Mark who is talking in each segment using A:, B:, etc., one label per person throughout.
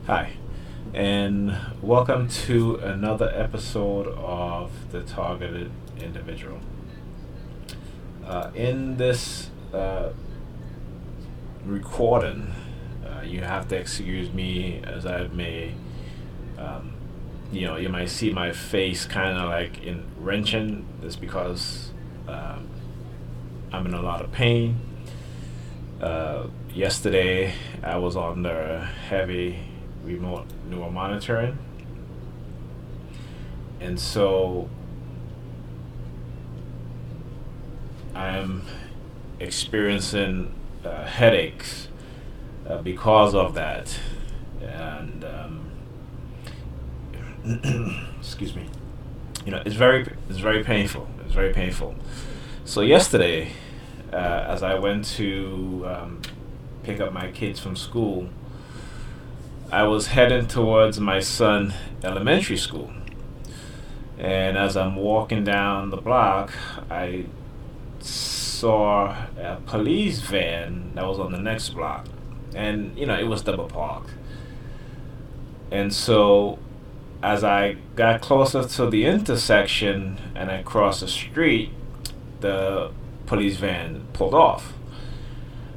A: Hi, and welcome to another episode of The Targeted Individual. In this recording, you have to excuse me as I may, um, you might see my face kind of like in wrenching. That's because I'm in a lot of pain. Yesterday, I was under heavy remote neuro monitoring, and so I'm experiencing headaches because of that, and excuse me. It's very painful. It's very painful. So yesterday, as I went to pick up my kids from school, I was heading towards my son elementary school. And as I'm walking down the block, I saw a police van that was on the next block. And, it was double parked. And so as I got closer to the intersection and I crossed the street, the police van pulled off.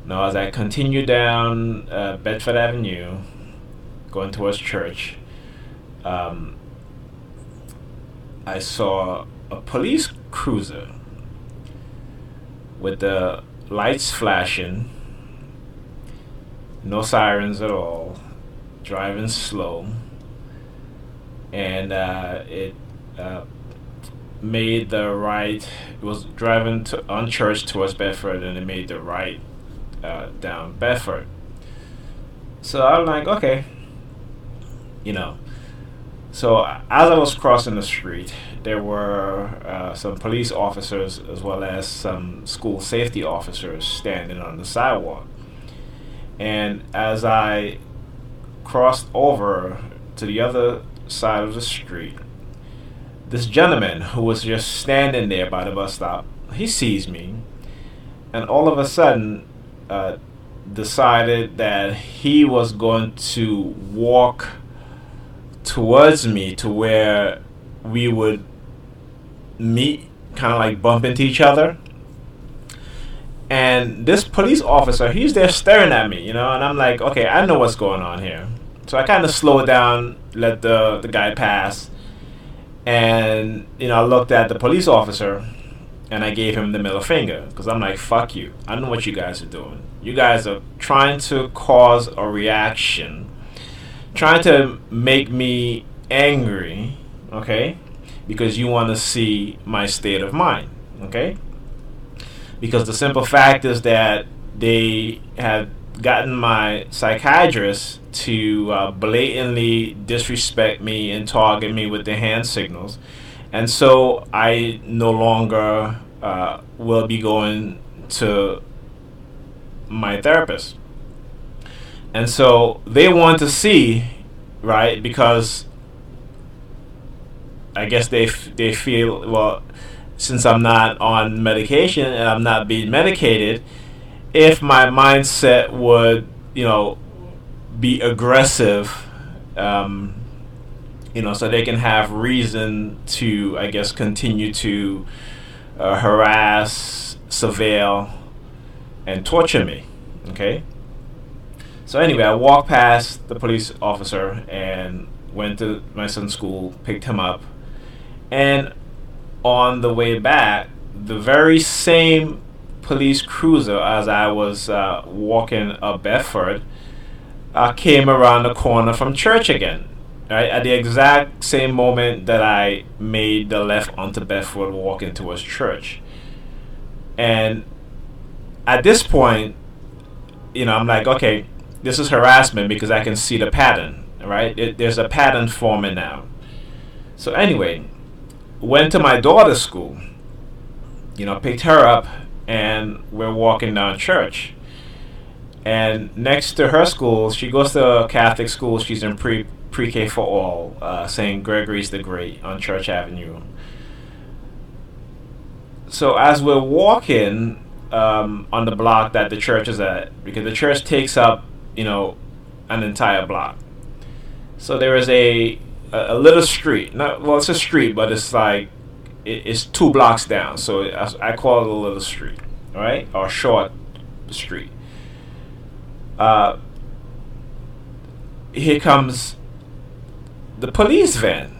A: Now, as I continued down Bedford Avenue, going towards church, I saw a police cruiser with the lights flashing, no sirens at all, driving slow, and it made the right. It was driving on Church towards Bedford, and it made the right down Bedford. So I'm like, okay, you know. So as I was crossing the street, there were some police officers as well as some school safety officers standing on the sidewalk. And as I crossed over to the other side of the street, this gentleman who was just standing there by the bus stop, he sees me, and all of a sudden decided that he was going to walk towards me to where we would meet, kind of like bump into each other. And this police officer, he's there staring at me, and I'm like, okay, I know what's going on here. So I kind of slowed down, let the guy pass, and I looked at the police officer and I gave him the middle finger because I'm like, fuck you. I know what you guys are doing. You guys are trying to cause a reaction, trying to make me angry, okay? Because you want to see my state of mind, okay? Because the simple fact is that they had gotten my psychiatrist to blatantly disrespect me and target me with their hand signals. And so I no longer will be going to my therapist. And so they want to see, right? Because I guess they feel, well, since I'm not on medication and I'm not being medicated, if my mindset would, be aggressive, so they can have reason to, I guess, continue to harass, surveil, and torture me. Okay? So anyway, I walked past the police officer and went to my son's school, picked him up, and on the way back, the very same police cruiser, as I was walking up Bedford, came around the corner from church again. Right, at the exact same moment that I made the left onto Bedford walking towards church. And at this point, I'm like, okay, this is harassment because I can see the pattern, right? There's a pattern forming now. So anyway, went to my daughter's school, picked her up, and we're walking down church. And next to her school, she goes to a Catholic school. She's in pre-K for all, St. Gregory's the Great on Church Avenue. So as we're walking on the block that the church is at, because the church takes up, an entire block. So there is a little street. Not well, it's a street, but it's like it's 2 blocks down. So I call it a little street, all right, or short street. Uh, Here comes the police van.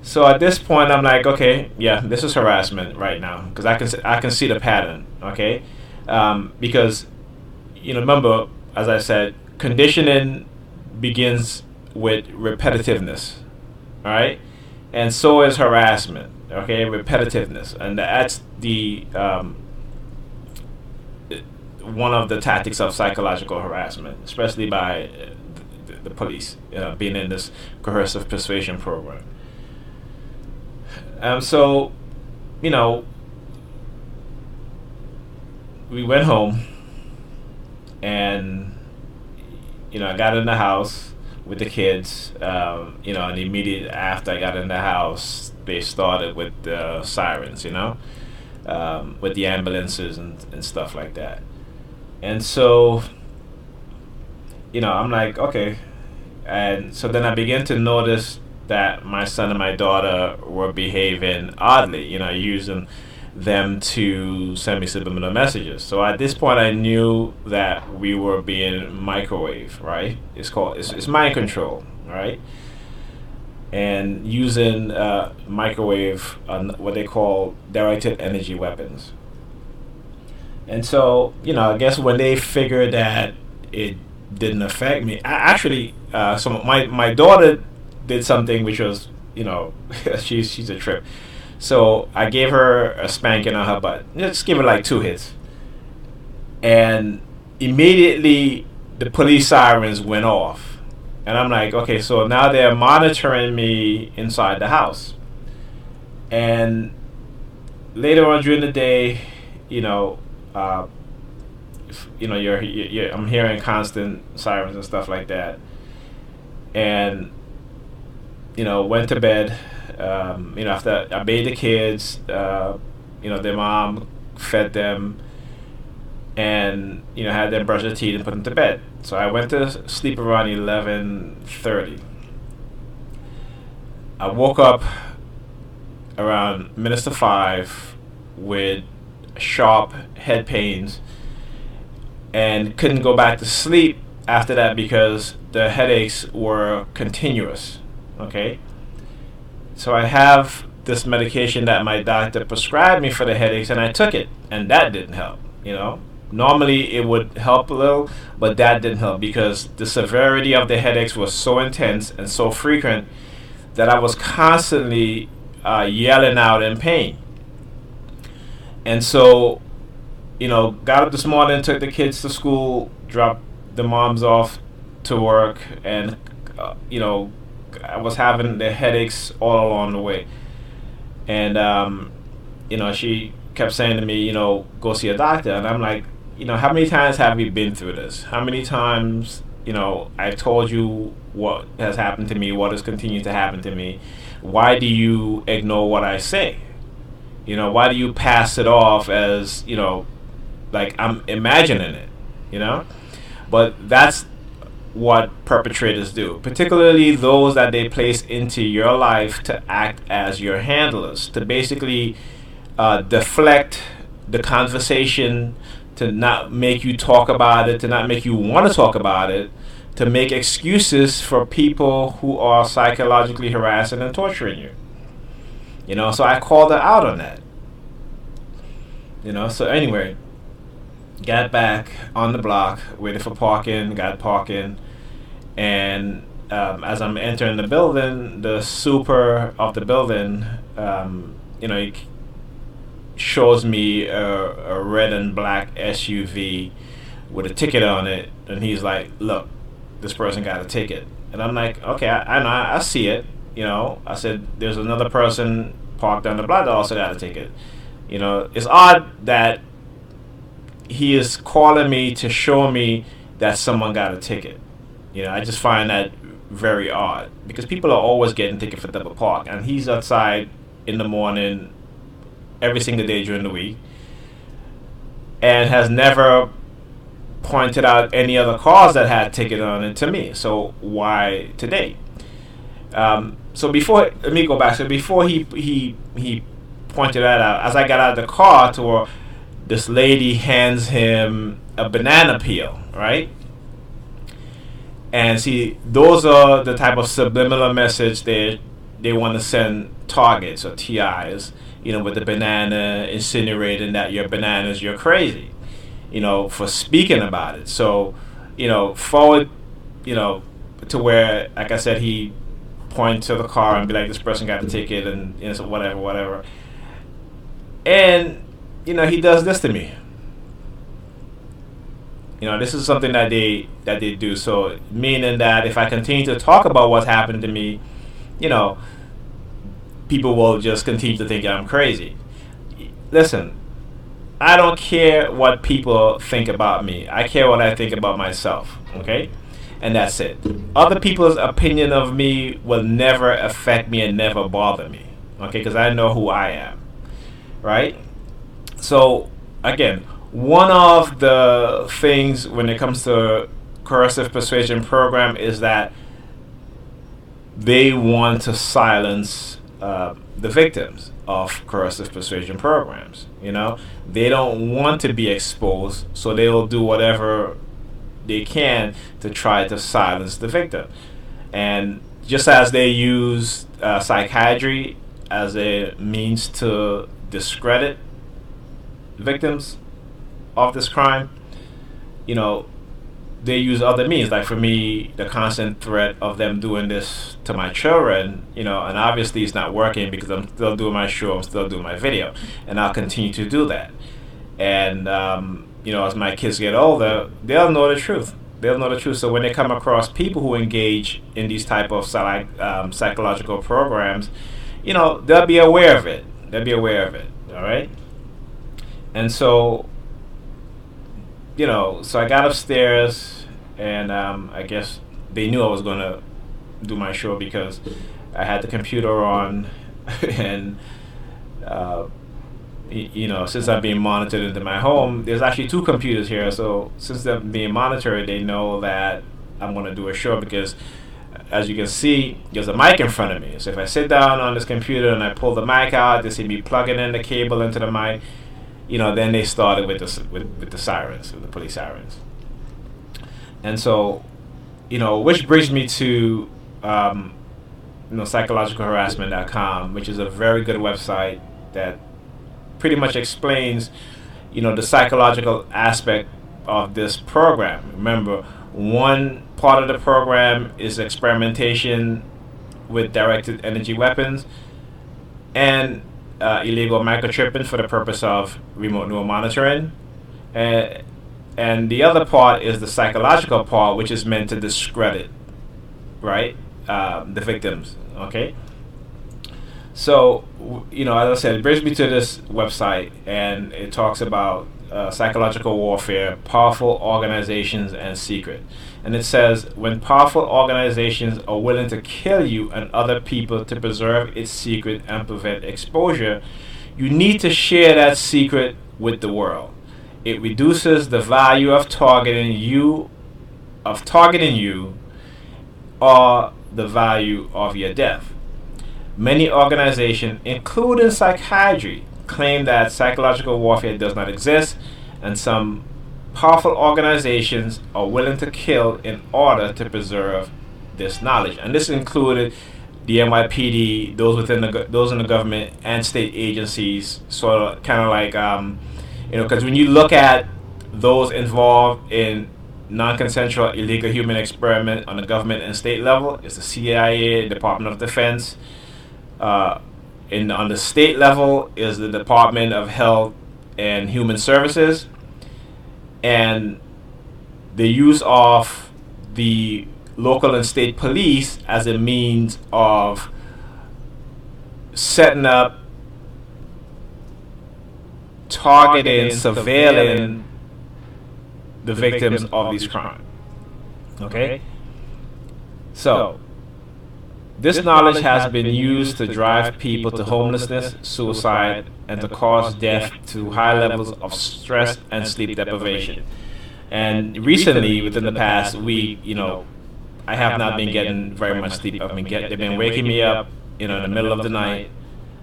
A: So at this point, I'm like, okay, yeah, this is harassment right now because I can see the pattern, okay, because remember, as I said, conditioning begins with repetitiveness, all right, and so is harassment, okay, repetitiveness, and that's the one of the tactics of psychological harassment, especially by the police, being in this coercive persuasion program. So, you know, we went home, and I got in the house with the kids. And immediately after I got in the house, they started with the sirens, with the ambulances and stuff like that. And so, I'm like, okay. And so then I began to notice that my son and my daughter were behaving oddly, using them to send me subliminal messages. So at this point, I knew that we were being microwaved, right? It's mind control, right? And using microwave, what they call directed energy weapons. And so, I guess when they figured that it didn't affect me, so my daughter did something which was, she's a trip. So I gave her a spanking on her butt. Just give her like 2 hits. And immediately the police sirens went off. And I'm like, okay, so now they're monitoring me inside the house. And later on during the day, I'm hearing constant sirens and stuff like that. And went to bed. After I bathed the kids, their mom fed them, and had them brush their teeth and put them to bed. So I went to sleep around 11:30. I woke up around minutes to 5 with sharp head pains, and couldn't go back to sleep after that because the headaches were continuous. Okay. So I have this medication that my doctor prescribed me for the headaches, and I took it, and that didn't help. Normally it would help a little, but that didn't help because the severity of the headaches was so intense and so frequent that I was constantly yelling out in pain. And so, got up this morning, took the kids to school, dropped the moms off to work, and I was having the headaches all along the way. And she kept saying to me, go see a doctor. And I'm like, how many times have we been through this? How many times, I've told you what has happened to me, what has continued to happen to me. Why do you ignore what I say? Why do you pass it off as, like I'm imagining it, But that's what perpetrators do, particularly those that they place into your life to act as your handlers, to basically deflect the conversation, to not make you talk about it, to not make you want to talk about it, to make excuses for people who are psychologically harassing and torturing you. So I called her out on that. So anyway, got back on the block, waited for parking, got parking, and as I'm entering the building, the super of the building, he shows me a red and black SUV with a ticket on it, and he's like, look, this person got a ticket. And I'm like, okay, I know, I see it. I said, there's another person parked on the block that also got a ticket. It's odd that he is calling me to show me that someone got a ticket. I just find that very odd because people are always getting tickets for double park, and he's outside in the morning every single day during the week and has never pointed out any other cars that had ticket on it to me. So why today? So before, let me go back. So before he pointed that out, as I got out of the car, to where this lady hands him a banana peel, right? And see, those are the type of subliminal message they want to send targets or TIs, with the banana, insinuating that your bananas, you're crazy, for speaking about it. So, forward, to where, like I said, he point to the car and be like, this person got the ticket, and so whatever. And, he does this to me. This is something that they do. So meaning that if I continue to talk about what's happened to me, people will just continue to think I'm crazy. Listen, I don't care what people think about me. I care what I think about myself. Okay? And that's it. Other people's opinion of me will never affect me and never bother me. Okay? Because I know who I am. Right? So, again, one of the things when it comes to coercive persuasion program is that they want to silence the victims of coercive persuasion programs. They don't want to be exposed, so they will do whatever they can to try to silence the victim. And just as they use psychiatry as a means to discredit victims of this crime, they use other means. Like for me, the constant threat of them doing this to my children, and obviously it's not working because I'm still doing my show, I'm still doing my video, and I'll continue to do that. And as my kids get older, they'll know the truth. So when they come across people who engage in these type of psychological programs, they'll be aware of it. All right. And so, so I got upstairs, and I guess they knew I was going to do my show because I had the computer on, and since I'm being monitored into my home, there's actually 2 computers here. So since they're being monitored, they know that I'm going to do a show because, as you can see, there's a mic in front of me. So if I sit down on this computer and I pull the mic out, they see me plugging in the cable into the mic. Then they started with the sirens, with the police sirens. And so, which brings me to, psychologicalharassment.com, which is a very good website that pretty much explains, the psychological aspect of this program. Remember, one part of the program is experimentation with directed energy weapons and illegal microchipping for the purpose of remote neural monitoring. And the other part is the psychological part, which is meant to discredit, right, the victims, okay? So, as I said, it brings me to this website, and it talks about psychological warfare, powerful organizations, and secret. And it says, when powerful organizations are willing to kill you and other people to preserve its secret and prevent exposure, you need to share that secret with the world. It reduces the value of targeting you, or the value of your death. Many organizations, including psychiatry, claim that psychological warfare does not exist, and some powerful organizations are willing to kill in order to preserve this knowledge. And this included the NYPD, those in the government, and state agencies. Sort of, kind of like, because when you look at those involved in non-consensual illegal human experiment on the government and state level, it's the CIA, Department of Defense. On the state level is the Department of Health and Human Services, and the use of the local and state police as a means of setting up, targeting, surveilling the victims of these crimes. Okay? So, this knowledge has been used to drive people to homelessness, suicide, and to cause death through high levels of stress and sleep deprivation. And recently, within the past week, I have not been getting very much sleep. They've been waking me up, in the middle of the night,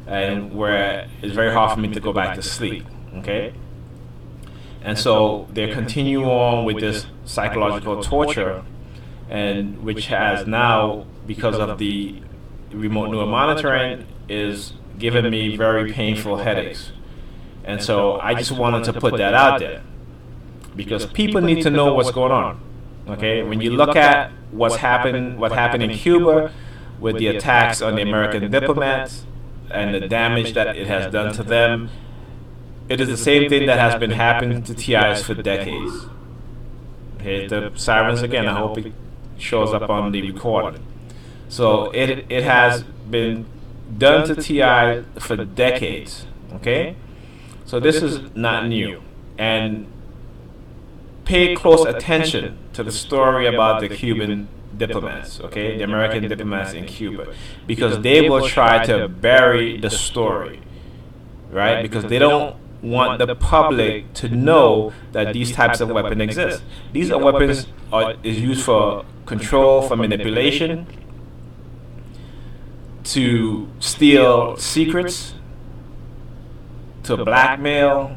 A: and where it's very hard for me to go back to sleep. Okay. And so they continue on with this psychological torture, and which has now, because of the remote neuro monitoring, is giving me very painful headaches. And so I just wanted to put that out there because people need to know what's going on. Okay, when you look at what happened in Cuba with the attacks on the American diplomats and the damage that it has done to them, it is the same thing that has been happening to TIs for decades. Okay, the sirens again. I hope it shows up on the recording. So it has been done to TI for decades. Okay, so this is not new. And pay close attention to the story about the Cuban diplomats, okay, the American diplomats in Cuba, because they will try to bury the story, right? Because they don't want the public to know that these types of weapons exist. These are weapons is used for control, for manipulation, to steal secrets, to blackmail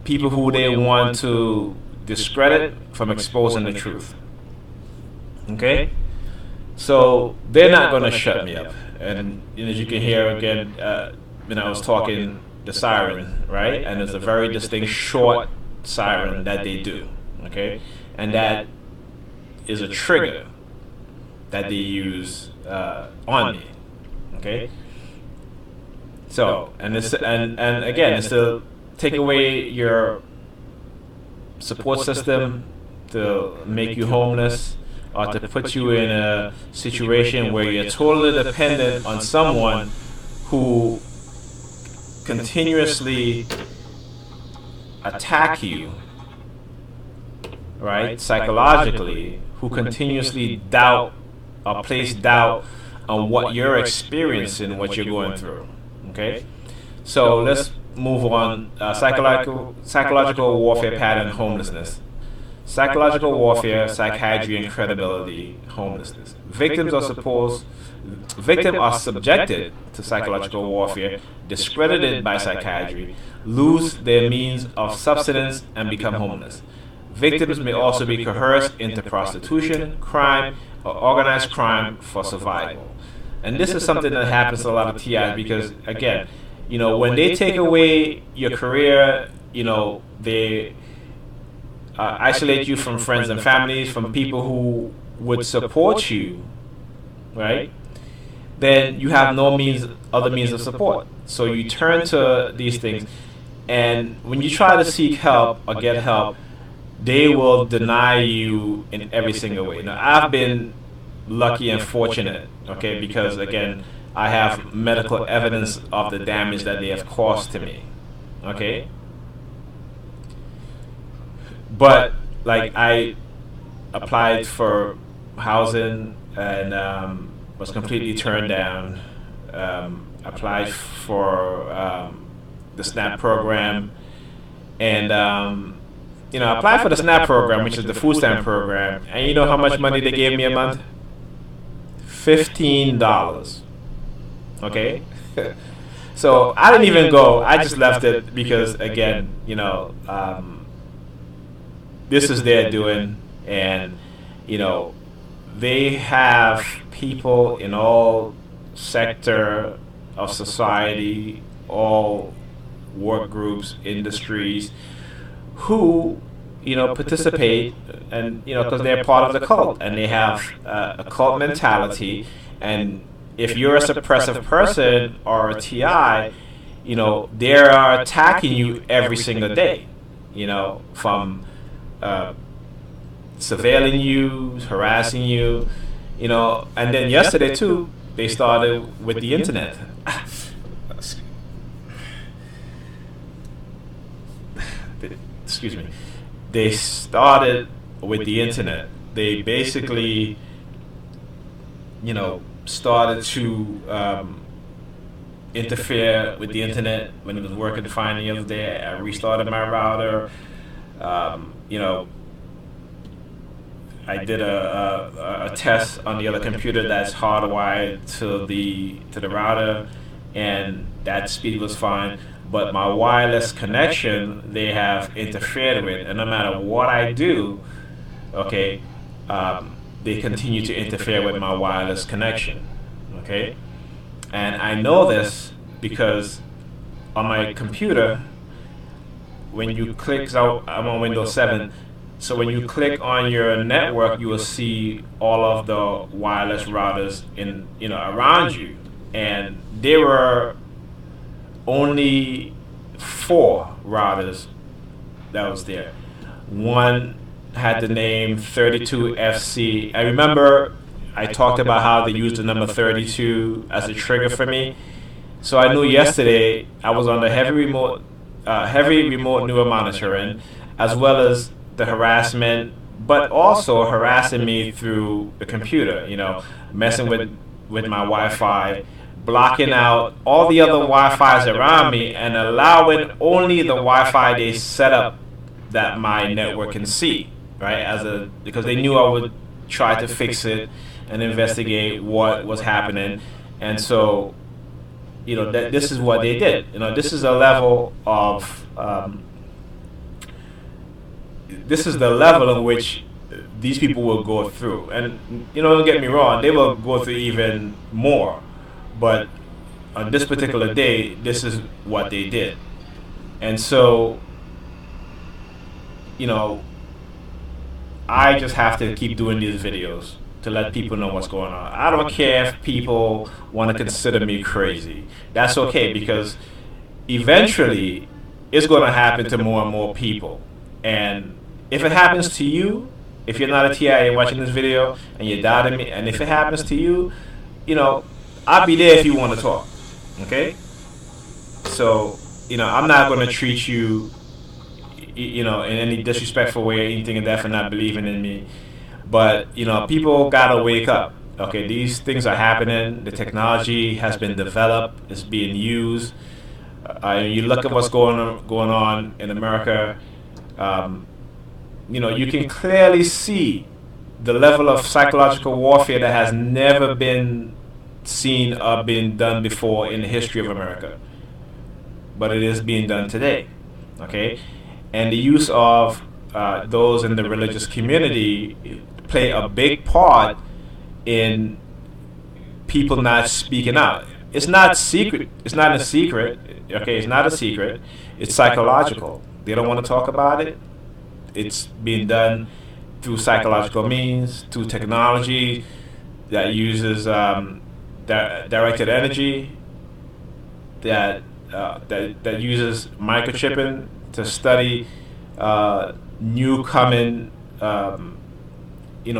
A: people who they want to discredit from exposing the truth. Okay? So they're not going to shut me up. And as you can hear again, when I was talking, the siren, right? And it's a very distinct short siren that they do. Okay? And that is a trigger that they use on me. Okay? So, and again, it's to take away your support system, to make you homeless, or to put you in a situation where you're totally dependent on someone who continuously attack you, right, psychologically, who continuously doubt or place doubt on what you're experiencing, what you're going through. Okay, so let's move on. Psychological warfare pattern, homelessness. Psychological warfare, psychiatry, and credibility, homelessness. Victims are subjected to psychological warfare, discredited by psychiatry, lose their means of subsistence, and become homeless. Victims may also be coerced into prostitution, crime, or organized crime for survival. And this is something that happens to a lot of TIs because, again, when they take away your career, they isolate you from friends and families, from people who would support you, right? Then you have no other means of support. So you turn to these things, and when you try to seek help or get help, they will deny you in every single way. Now, I've been lucky and fortunate, okay, because again, I have medical evidence of the damage that they have caused to me, okay? But like I applied for housing and was completely turned down. Applied for the SNAP program, and applied for the SNAP program, which is the food stamp program. And you know how much money they gave me a month? $15. Okay. So I didn't even go. I just left it because, again, this is their doing, and they have people in all sector of society, all work groups, industries, who participate, and because they're part of the cult, and they have a cult mentality. And if you're a suppressive person or a TI, they are attacking you every single day, from surveilling you, harassing you, and then yesterday too, they started with the internet. Excuse me. They started with the internet. They basically, started to interfere with the internet when it was working fine the other day. I restarted my router. You know, I did a test on the other computer that's hardwired to the router, and that speed was fine. But my wireless connection, they have interfered with, and no matter what I do, okay, they continue to interfere with my wireless connection, okay. And I know this because on my computer, when you click, so I'm on Windows 7, so when you click on your network, you will see all of the wireless routers in, around you, and there were only 4 routers that was there. One had the name 32FC. I remember I talked about how they used the number 32 as a trigger for me. So I knew yesterday I was on the heavy remote neuro monitoring, as well as the harassment, but also harassing me through the computer. Messing with my Wi-Fi, blocking out all the other Wi-Fi's around me, and allowing only the Wi-Fi they set up that my network can see. Right, because they knew I would try to fix it and investigate what was happening, and so this is what they did. This is a level of this is the level in which these people will go through. And don't get me wrong, they will go through even more. But on this particular day, this is what they did. And so, I just have to keep doing these videos to let people know what's going on. I don't care if people want to consider me crazy. That's okay, because eventually it's going to happen to more and more people. And if it happens to you, if you're not a TI and watching this video and you're doubting me, and if it happens to you, I'll be there if you want to talk. Okay? So, I'm not going to treat you, in any disrespectful way or anything of that for not believing in me. But, people got to wake up. Okay, these things are happening. The technology has been developed. It's being used. You look at what's going on in America. You can clearly see the level of psychological warfare that has never been seen or been done before in the history of America. But it is being done today. Okay? And the use of those in the religious community play a big part in people not speaking out. It's not secret. It's not a secret. Okay, it's not a secret. It's psychological. They don't want to talk about it. It's being done through psychological means, through technology that uses directed energy, that uses microchipping to study new coming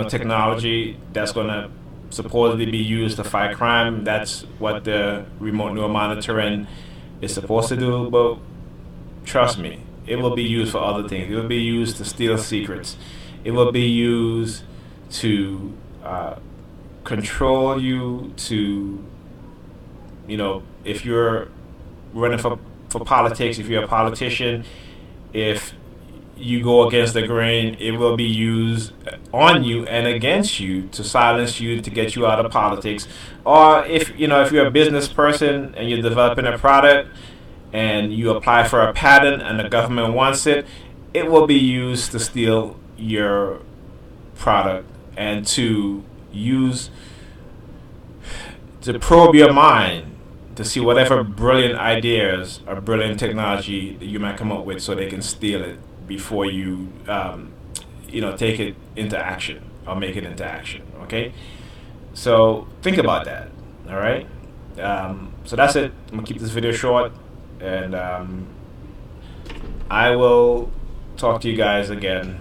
A: technology that's going to supposedly be used to fight crime. That's what the remote neuro monitoring is supposed to do. But trust me, it will be used for other things. It will be used to steal secrets. It will be used to control you, to, if you're running for politics, if you're a politician, if you go against the grain, it will be used on you and against you to silence you, to get you out of politics. Or if you're a business person and you're developing a product and you apply for a patent and the government wants it, it will be used to steal your product and to probe your mind to see whatever brilliant ideas or brilliant technology that you might come up with, so they can steal it before you take it into action or make it into action. Okay, so think about that. All right, so that's it. I'm gonna keep this video short, and I will talk to you guys again